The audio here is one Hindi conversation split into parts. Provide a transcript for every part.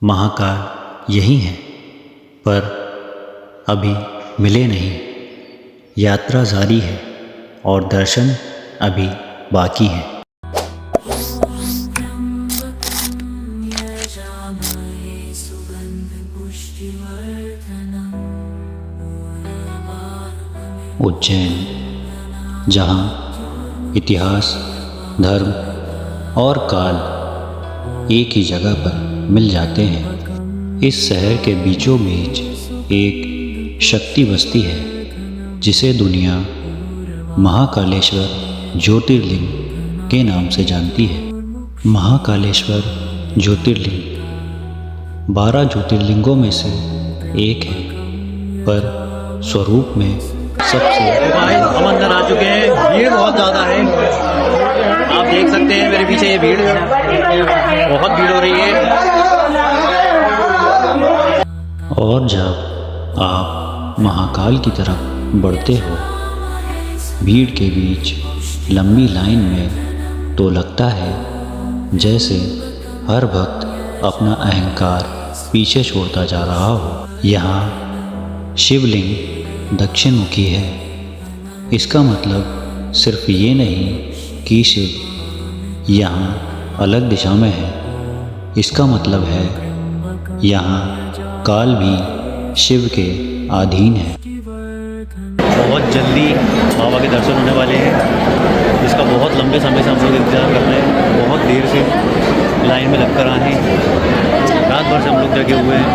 महाकाल यही हैं, पर अभी मिले नहीं। यात्रा जारी है और दर्शन अभी बाकी हैं। उज्जैन, जहाँ इतिहास, धर्म और काल एक ही जगह पर मिल जाते हैं। इस शहर के बीचों बीच एक शक्ति बस्ती है जिसे दुनिया महाकालेश्वर ज्योतिर्लिंग के नाम से जानती है। महाकालेश्वर ज्योतिर्लिंग 12 ज्योतिर्लिंगों में से एक है, पर स्वरूप में सबसे हम अंदर आ चुके हैं। भीड़ बहुत ज़्यादा है, आप देख सकते हैं मेरे पीछे ये भीड़, बहुत भीड़ हो रही है। और जब आप महाकाल की तरफ बढ़ते हो, भीड़ के बीच लंबी लाइन में, तो लगता है जैसे हर भक्त अपना अहंकार पीछे छोड़ता जा रहा हो। यहाँ शिवलिंग दक्षिण मुखी है। इसका मतलब सिर्फ ये नहीं कि शिव यहाँ अलग दिशा में है, इसका मतलब है यहाँ काल भी शिव के अधीन है। बहुत जल्दी बाबा के दर्शन होने वाले हैं, जिसका बहुत लंबे समय से हम लोग इंतजार कर रहे हैं। बहुत देर से लाइन में लगकर आए हैं, रात भर से हम लोग जगे हुए हैं।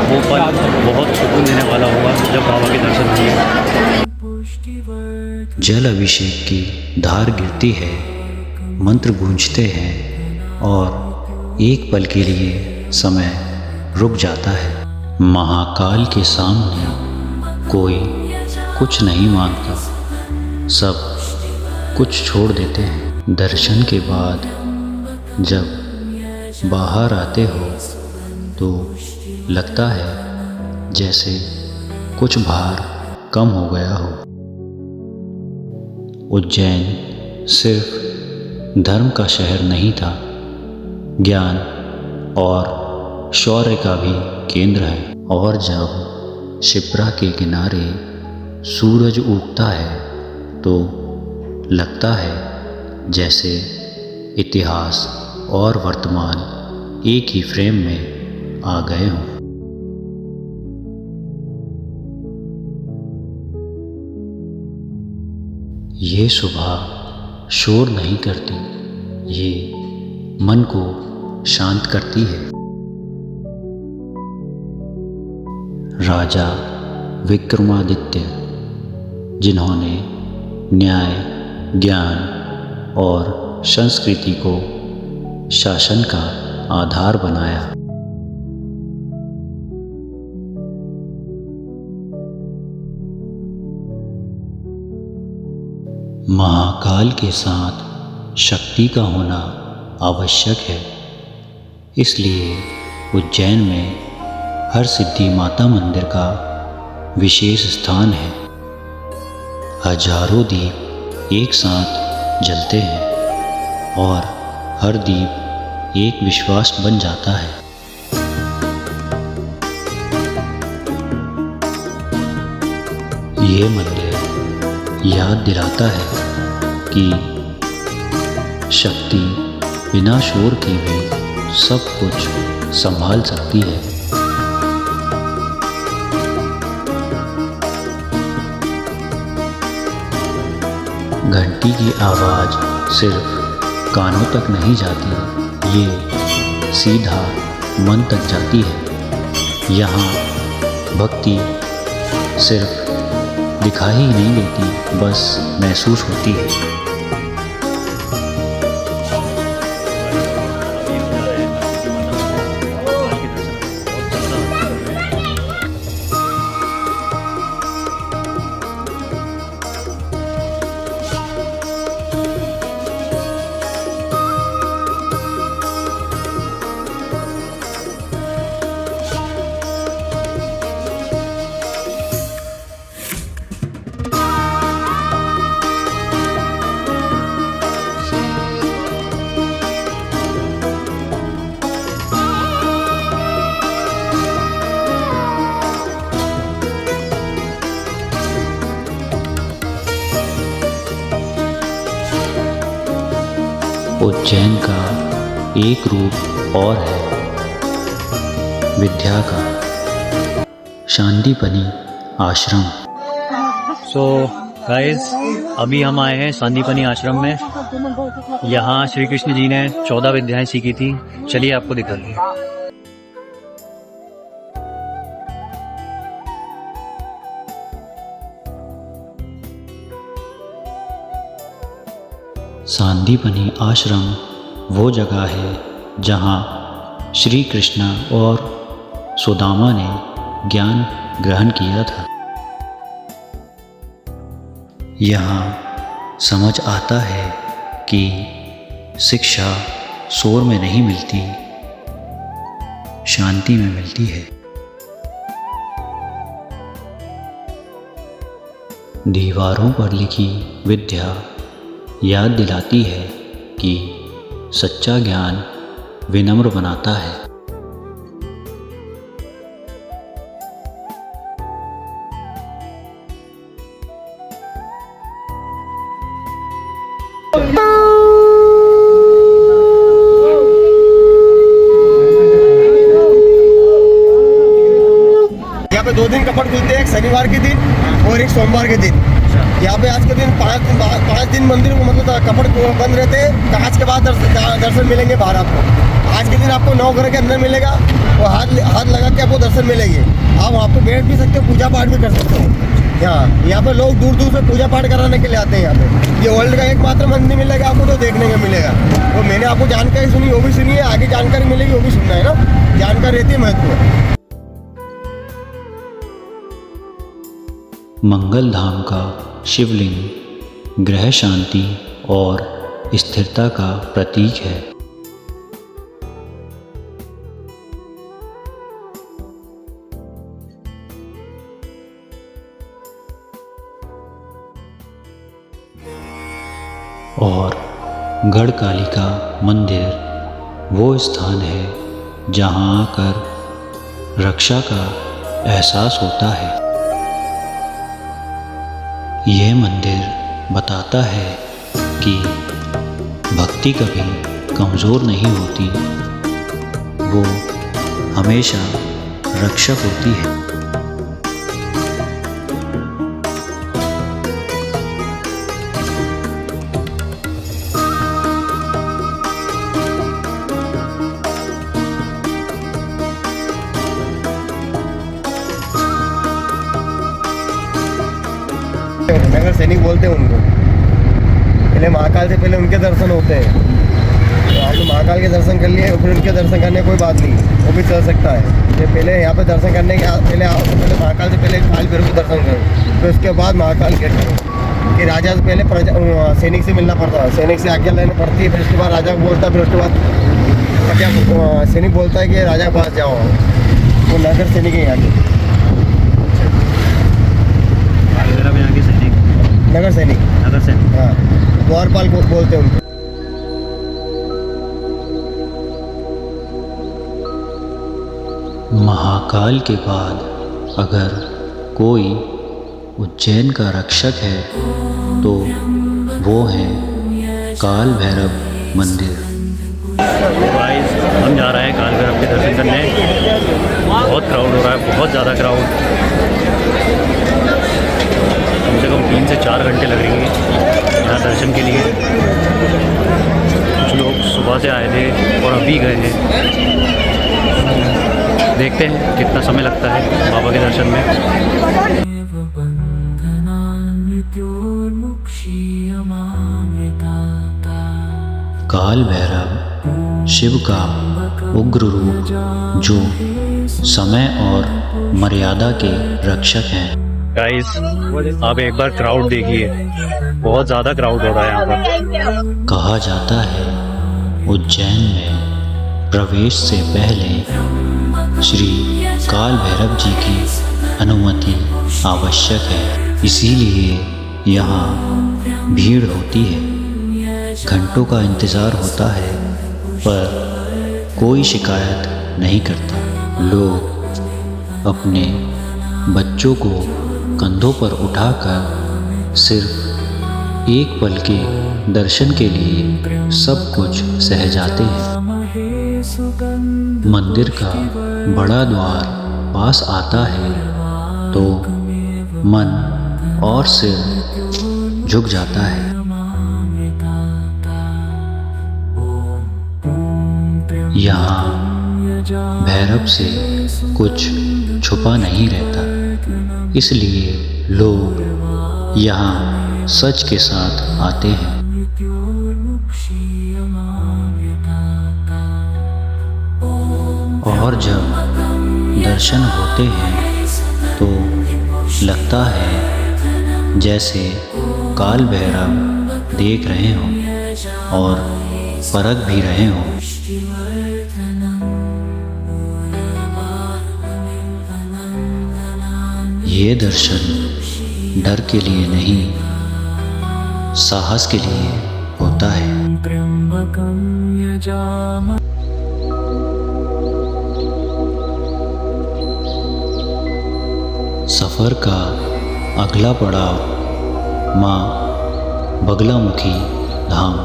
वो पल बहुत सुकून देने वाला होगा जब बाबा के दर्शन होंगे। जल अभिषेक की धार गिरती है, मंत्र गूंजते हैं और एक पल के लिए समय रुक जाता है। महाकाल के सामने कोई कुछ नहीं मांगता, सब कुछ छोड़ देते हैं। दर्शन के बाद जब बाहर आते हो तो लगता है जैसे कुछ भार कम हो गया हो। उज्जैन सिर्फ धर्म का शहर नहीं था, ज्ञान और शौर्य का भी केंद्र है। और जब शिप्रा के किनारे सूरज उगता है तो लगता है जैसे इतिहास और वर्तमान एक ही फ्रेम में आ गए हों। ये सुबह शोर नहीं करती, ये मन को शांत करती है। राजा विक्रमादित्य, जिन्होंने न्याय, ज्ञान और संस्कृति को शासन का आधार बनाया। महाकाल के साथ शक्ति का होना आवश्यक है, इसलिए उज्जैन में हर सिद्धि माता मंदिर का विशेष स्थान है। हजारों दीप एक साथ जलते हैं और हर दीप एक विश्वास बन जाता है। ये मंदिर याद दिलाता है कि शक्ति बिना शोर के भी सब कुछ संभाल सकती है। घंटी की आवाज़ सिर्फ कानों तक नहीं जाती, ये सीधा मन तक जाती है। यहाँ भक्ति सिर्फ दिखाई ही नहीं देती, बस महसूस होती है। उज्जैन का एक रूप और है विद्या का, सांदीपनि आश्रम। सो गाइस, अभी हम आए हैं सांदीपनि आश्रम में। यहाँ श्री कृष्ण जी ने 14 विद्याएं सीखी थी। चलिए आपको दिखाते हैं। सांदीपनि आश्रम वो जगह है जहाँ श्री कृष्ण और सुदामा ने ज्ञान ग्रहण किया था। यहाँ समझ आता है कि शिक्षा शोर में नहीं मिलती, शांति में मिलती है। दीवारों पर लिखी विद्या याद दिलाती है कि सच्चा ज्ञान विनम्र बनाता है। यहाँ पे 2 दिन कपट खुलते हैं, एक शनिवार के दिन और एक सोमवार के दिन। यहाँ पे आज के दिन 5 दिन मंदिर को मतलब कपट बंद रहते हैं। कांच के बाद दर्शन मिलेंगे बाहर आपको। आज के दिन आपको 9 घर के अंदर मिलेगा और हाथ लगा के आपको दर्शन मिलेंगे। आप वहाँ पे बैठ भी सकते हो, पूजा पाठ भी कर सकते हो। यहाँ पे लोग दूर दूर से पूजा पाठ कराने के लिए आते हैं। यहाँ पे ये वर्ल्ड का एकमात्र मंदिर मिलेगा आपको तो देखने को मिलेगा। वो मैंने आपको जानकारी सुनी, वो भी सुनी है, आगे जानकारी मिलेगी वो भी सुनना है ना। जानकारी रहती है महत्व। मंगल धाम का शिवलिंग ग्रह शांति और स्थिरता का प्रतीक है। और गढ़कालिका मंदिर वो स्थान है जहाँ आकर रक्षा का एहसास होता है। यह मंदिर बताता है कि भक्ति कभी कमज़ोर नहीं होती, वो हमेशा रक्षक होती है। नगर सैनिक बोलते हैं उनको। पहले महाकाल से पहले उनके दर्शन होते हैं, तो आपने महाकाल के दर्शन कर लिए, फिर उनके दर्शन करने कोई बात नहीं, वो भी चल सकता है। ये पहले यहाँ पे दर्शन करने के पहले महाकाल से पहले काल भैरव के दर्शन करो, फिर उसके बाद महाकाल गेट करो। कि राजा से पहले सैनिक से मिलना पड़ता है, सैनिक से आज्ञा लेनी पड़ती है, फिर उसके बाद राजा को बोलता है, फिर उसके बाद क्या सैनिक बोलता है कि राजा के पास जाओ। वो नगर सैनिक है यहाँ के, नगर सैनिक। हाँ, द्वारपाल को बोलते हैं उनको। महाकाल के बाद अगर कोई उज्जैन का रक्षक है तो वो है काल भैरव मंदिर। गाइस, हम जा रहे हैं काल भैरव के दर्शन करने। बहुत क्राउड हो रहा है, बहुत ज़्यादा क्राउड। कम से कम 3 से 4 घंटे लगेंगे यहाँ दर्शन के लिए। कुछ लोग सुबह से आए थे और अभी गए हैं। देखते हैं कितना समय लगता है बाबा के दर्शन में। काल भैरव शिव का उग्र रूप जो समय और मर्यादा के रक्षक हैं। गाइस, आप एक बार क्राउड देखिए, बहुत ज़्यादा क्राउड हो रहा है यहाँ पर। कहा जाता है उज्जैन में प्रवेश से पहले श्री काल भैरव जी की अनुमति आवश्यक है, इसीलिए यहाँ भीड़ होती है। घंटों का इंतज़ार होता है पर कोई शिकायत नहीं करता। लोग अपने बच्चों को कंधों पर उठाकर सिर्फ एक पल के दर्शन के लिए सब कुछ सह जाते हैं। मंदिर का बड़ा द्वार पास आता है तो मन और सिर झुक जाता है। यहाँ भैरव से कुछ छुपा नहीं रहता, इसलिए लोग यहाँ सच के साथ आते हैं। और जब दर्शन होते हैं तो लगता है जैसे काल भैरव देख रहे हों और परख भी रहे हों। ये दर्शन डर के लिए नहीं, साहस के लिए होता है। सफ़र का अगला पड़ाव माँ बगलामुखी धाम।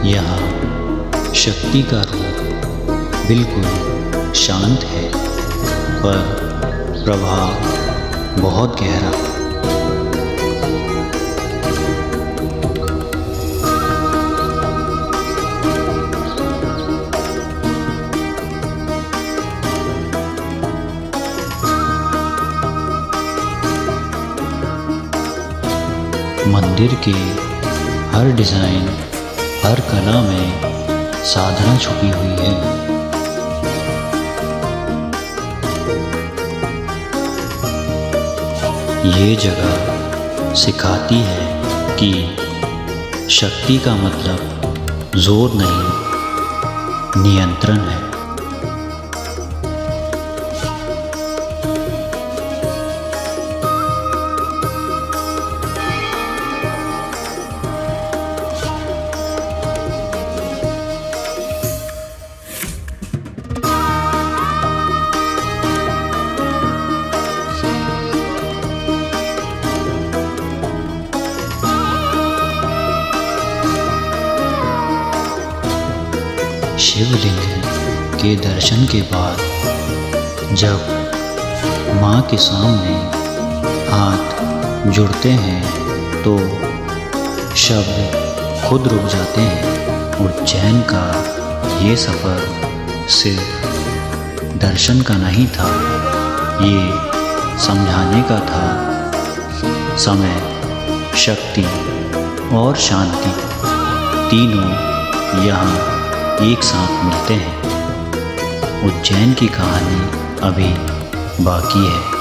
यहाँ शक्ति का रूप बिल्कुल शांत है, पर प्रभाव बहुत गहरा। मंदिर के हर डिज़ाइन, हर कला में साधना छुपी हुई है। ये जगह सिखाती है कि शक्ति का मतलब जोर नहीं, नियंत्रण है। शिवलिंग के दर्शन के बाद जब माँ के सामने हाथ जुड़ते हैं तो शब्द खुद रुक जाते हैं। उज्जैन का ये सफ़र सिर्फ दर्शन का नहीं था, ये समझाने का था समय, शक्ति और शांति तीनों यहाँ एक साथ मिलते हैं। उज्जैन की कहानी अभी बाकी है।